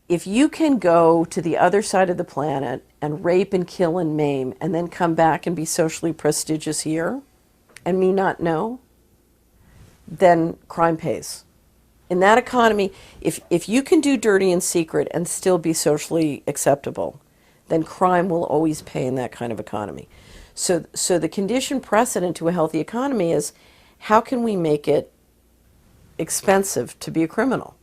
if you can go to the other side of the planet and rape and kill and maim and then come back and be socially prestigious here and me not know, then crime pays. In that economy, if you can do dirty in secret and still be socially acceptable, then crime will always pay in that kind of economy. So the condition precedent to a healthy economy is, how can we make it expensive to be a criminal?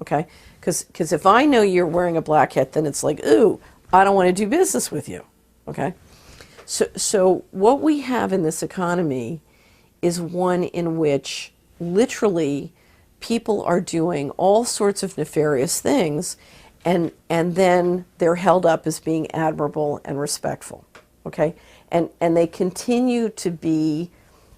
Okay? Because if I know you're wearing a black hat, then it's like, ooh, I don't want to do business with you. Okay? So what we have in this economy is one in which literally people are doing all sorts of nefarious things, and then they're held up as being admirable and respectful. Okay? And they continue to be,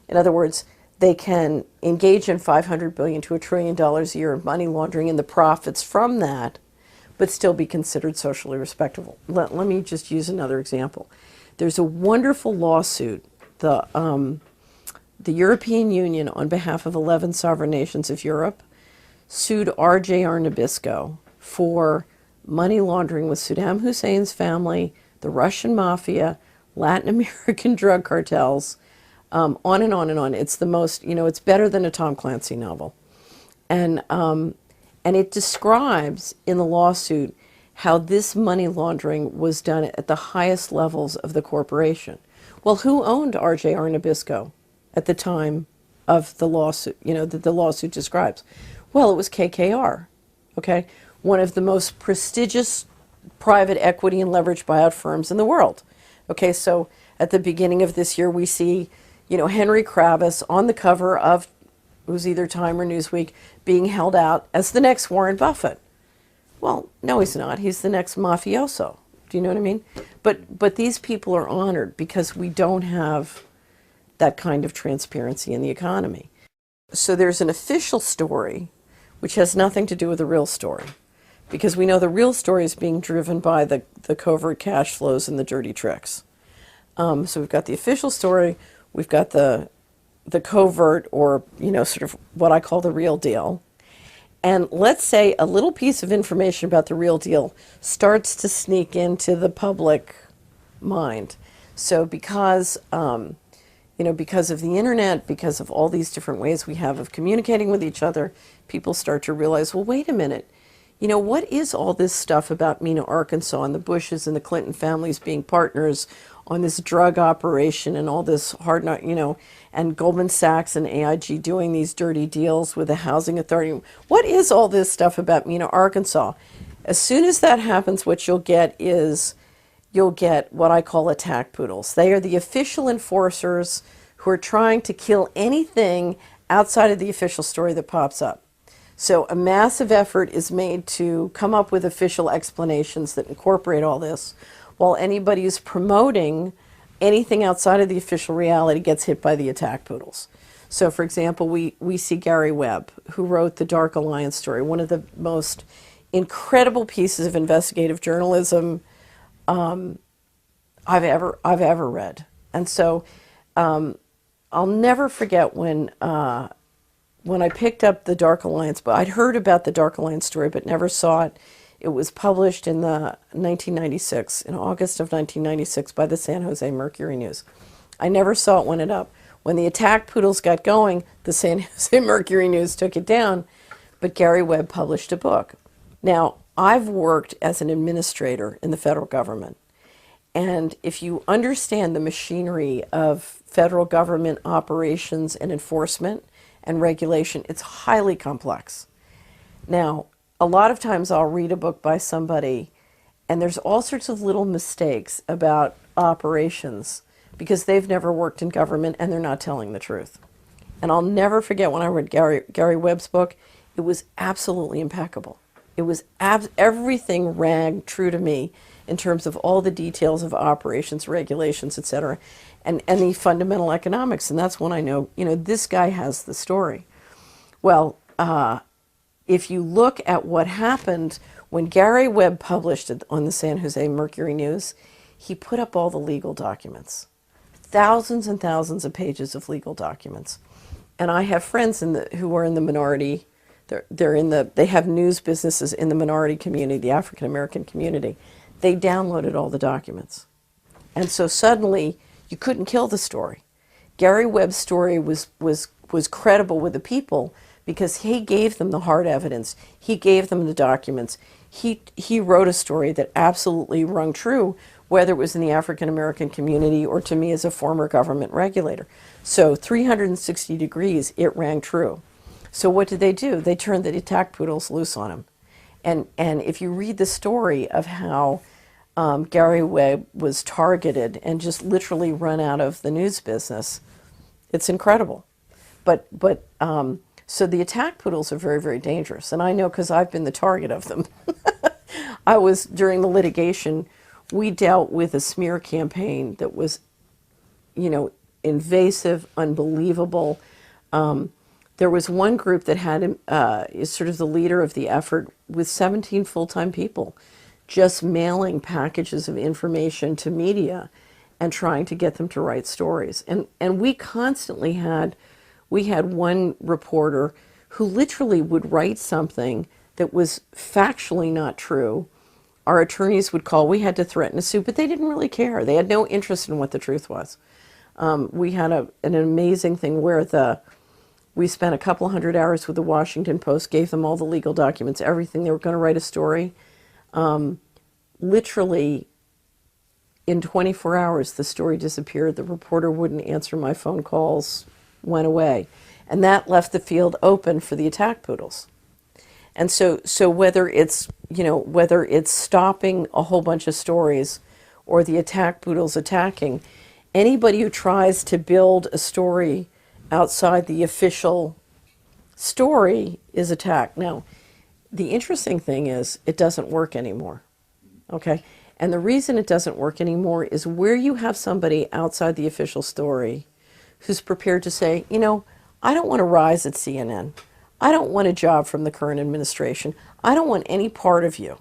in other words, they can engage in $500 billion to $1 trillion a year of money laundering and the profits from that, but still be considered socially respectable. Let me just use another example. There's a wonderful lawsuit. The European Union, on behalf of 11 sovereign nations of Europe, sued RJR Nabisco for money laundering with Saddam Hussein's family, the Russian mafia, Latin American drug cartels, on and on and on. It's the most, it's better than a Tom Clancy novel. And it describes in the lawsuit how this money laundering was done at the highest levels of the corporation. Well, who owned RJR Nabisco at the time of the lawsuit, that the lawsuit describes? Well, it was KKR, okay? One of the most prestigious private equity and leveraged buyout firms in the world. Okay, so at the beginning of this year, we see, Henry Kravis on the cover of, it was either Time or Newsweek, being held out as the next Warren Buffett. Well, no, he's not. He's the next mafioso. Do you know what I mean? But these people are honored because we don't have that kind of transparency in the economy. So there's an official story which has nothing to do with the real story, because we know the real story is being driven by the covert cash flows and the dirty tricks. So we've got the official story, we've got the covert, or sort of what I call the real deal. And let's say a little piece of information about the real deal starts to sneak into the public mind. So because because of the internet, because of all these different ways we have of communicating with each other, people start to realize, well, wait a minute. What is all this stuff about Mena, Arkansas, and the Bushes and the Clinton families being partners on this drug operation and all this hard, and Goldman Sachs and AIG doing these dirty deals with the housing authority? What is all this stuff about Mena, Arkansas? As soon as that happens, what you'll get is, you'll get what I call attack poodles. They are the official enforcers who are trying to kill anything outside of the official story that pops up. So a massive effort is made to come up with official explanations that incorporate all this, while anybody who's promoting anything outside of the official reality gets hit by the attack poodles. So, for example, we see Gary Webb, who wrote the Dark Alliance story, one of the most incredible pieces of investigative journalism I've ever read. And so I'll never forget when I picked up the Dark Alliance, but I'd heard about the Dark Alliance story but never saw it. It was published in in August of 1996 by the San Jose Mercury News. I never saw it when it up. When the attack poodles got going, the San Jose Mercury News took it down, but Gary Webb published a book. Now, I've worked as an administrator in the federal government, and if you understand the machinery of federal government operations and enforcement and regulation, it's highly complex. Now, a lot of times I'll read a book by somebody and there's all sorts of little mistakes about operations because they've never worked in government and they're not telling the truth. And I'll never forget when I read Gary Webb's book, it was absolutely impeccable. It was everything rang true to me in terms of all the details of operations, regulations, etc., and the fundamental economics. And that's when I know, this guy has the story. Well, if you look at what happened when Gary Webb published it on the San Jose Mercury News, he put up all the legal documents, thousands and thousands of pages of legal documents. And I have friends who are in the minority They have news businesses in the minority community, the African American community. They downloaded all the documents. And so suddenly you couldn't kill the story. Gary Webb's story was credible with the people because he gave them the hard evidence. He gave them the documents. He wrote a story that absolutely rung true, whether it was in the African American community or to me as a former government regulator. So 360 degrees, it rang true. So what did they do? They turned the attack poodles loose on him. And if you read the story of how Gary Webb was targeted and just literally run out of the news business, it's incredible. But so the attack poodles are very, very dangerous. And I know because I've been the target of them. During the litigation, we dealt with a smear campaign that was, invasive, unbelievable. There was one group that had is sort of the leader of the effort with 17 full-time people just mailing packages of information to media and trying to get them to write stories. And we constantly had one reporter who literally would write something that was factually not true. Our attorneys would call. We had to threaten to sue, but they didn't really care. They had no interest in what the truth was. We had an amazing thing where we spent a couple hundred hours with the Washington Post, gave them all the legal documents, everything. They were going to write a story. Literally, in 24 hours, the story disappeared. The reporter wouldn't answer my phone calls, went away. And that left the field open for the attack poodles. And so whether it's stopping a whole bunch of stories or the attack poodles attacking, anybody who tries to build a story outside the official story is attacked. Now, the interesting thing is it doesn't work anymore, okay? And the reason it doesn't work anymore is where you have somebody outside the official story who's prepared to say, I don't want to rise at CNN. I don't want a job from the current administration. I don't want any part of you.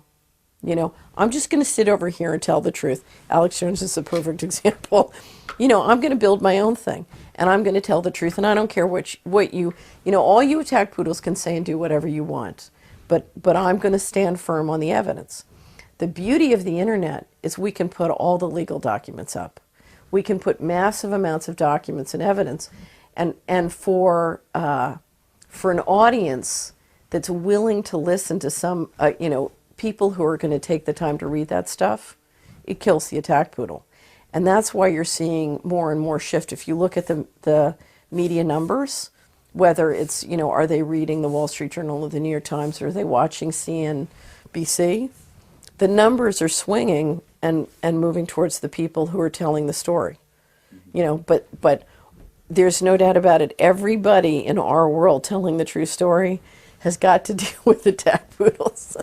I'm just going to sit over here and tell the truth. Alex Jones is a perfect example. I'm going to build my own thing, and I'm going to tell the truth, and I don't care what you all you attack poodles can say and do whatever you want, but I'm going to stand firm on the evidence. The beauty of the internet is we can put all the legal documents up. We can put massive amounts of documents and evidence, and for an audience that's willing to listen to some, people who are going to take the time to read that stuff, it kills the attack poodle. And that's why you're seeing more and more shift. If you look at the media numbers, whether it's, are they reading the Wall Street Journal or the New York Times, or are they watching CNBC, the numbers are swinging and moving towards the people who are telling the story. But there's no doubt about it. Everybody in our world telling the true story has got to deal with attack poodles.